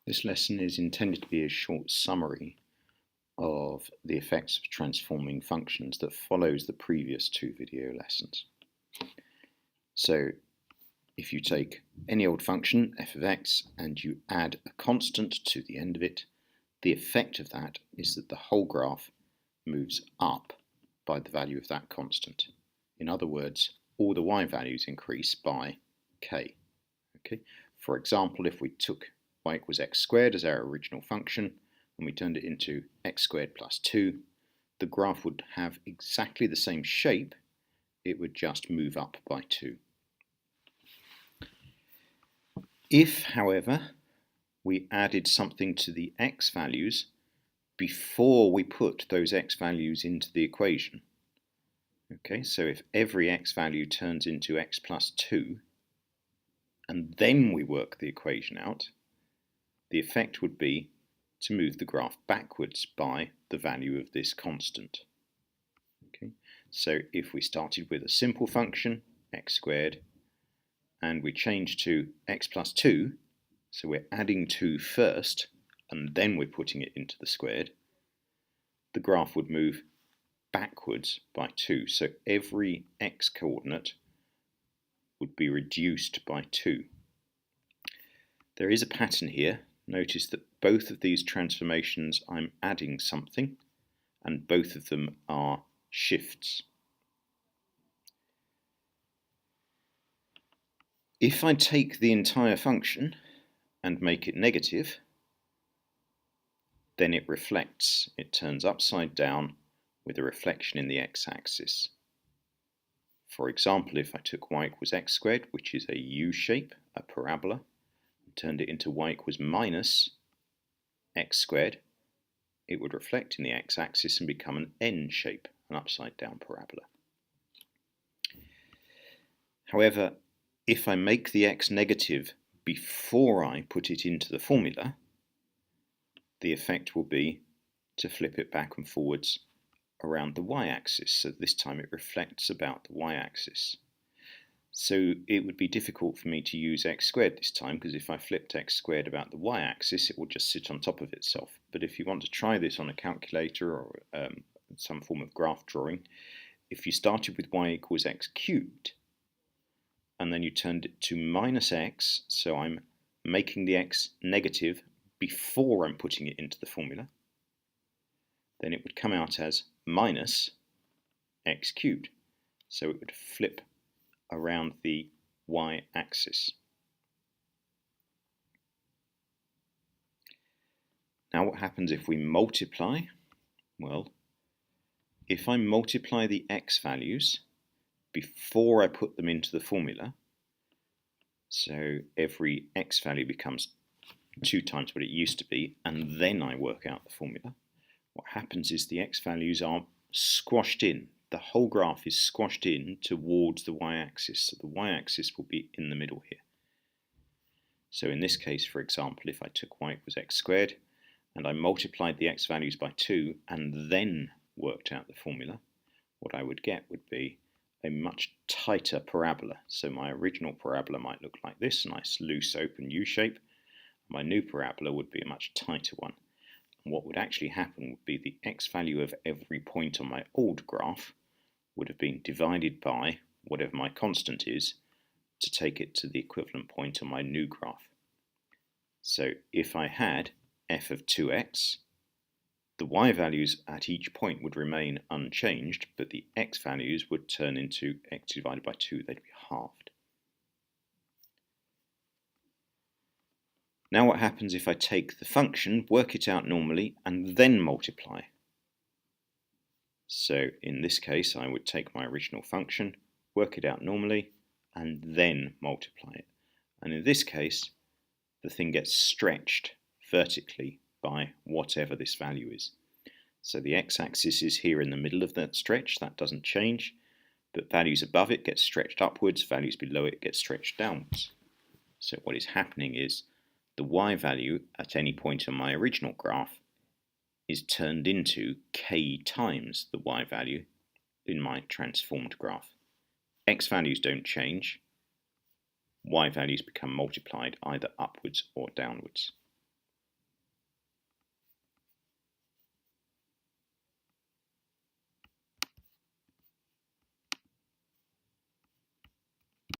This lesson is intended to be a short summary of the effects of transforming functions that follows the previous two video lessons. So if you take any old function, f of x, and you add a constant to the end of it, the effect of that is that the whole graph moves up by the value of that constant. In other words, all the y values increase by k. Okay? For example, if we took y equals x squared as our original function and we turned it into x squared plus 2, the graph would have exactly the same shape, it would just move up by 2. If, however, we added something to the x values before we put those x values into the equation, okay, so if every x value turns into x plus 2 and then we work the equation out, the effect would be to move the graph backwards by the value of this constant. Okay, so if we started with a simple function, x squared, and we change to x plus 2, so we're adding 2 first, and then we're putting it into the squared, the graph would move backwards by 2. So every x coordinate would be reduced by 2. There is a pattern here. Notice that both of these transformations I'm adding something, and both of them are shifts. If I take the entire function and make it negative, then it reflects. It turns upside down with a reflection in the x-axis. For example, if I took y equals x squared, which is a U-shape, a parabola, turned it into y equals minus x squared, it would reflect in the x-axis and become an N shape, an upside down parabola. However, if I make the x negative before I put it into the formula, the effect will be to flip it back and forwards around the y-axis, so this time it reflects about the y-axis. So it would be difficult for me to use x squared this time, because if I flipped x squared about the y-axis, it will just sit on top of itself. But if you want to try this on a calculator or some form of graph drawing, if you started with y equals x cubed, and then you turned it to minus x, so I'm making the x negative before I'm putting it into the formula, then it would come out as minus x cubed. So it would flip around the y-axis. Now what happens if we multiply? Well, if I multiply the x values before I put them into the formula, so every x value becomes 2 times what it used to be, and then I work out the formula, what happens is the x values are squashed in. The whole graph is squashed in towards the y-axis, so the y-axis will be in the middle here. So in this case, for example, if I took y equals x squared and I multiplied the x values by 2 and then worked out the formula, what I would get would be a much tighter parabola. So my original parabola might look like this, a nice loose open U-shape. My new parabola would be a much tighter one. And what would actually happen would be the x value of every point on my old graph would have been divided by whatever my constant is to take it to the equivalent point on my new graph. So if I had f of 2x, the y values at each point would remain unchanged, but the x values would turn into x divided by 2, they'd be halved. Now what happens if I take the function, work it out normally, and then multiply? So in this case, I would take my original function, work it out normally, and then multiply it. And in this case, the thing gets stretched vertically by whatever this value is. So the x-axis is here in the middle of that stretch, that doesn't change, but values above it get stretched upwards, values below it get stretched downwards. So what is happening is the y value at any point on my original graph is turned into k times the y value in my transformed graph. X values don't change, y values become multiplied either upwards or downwards.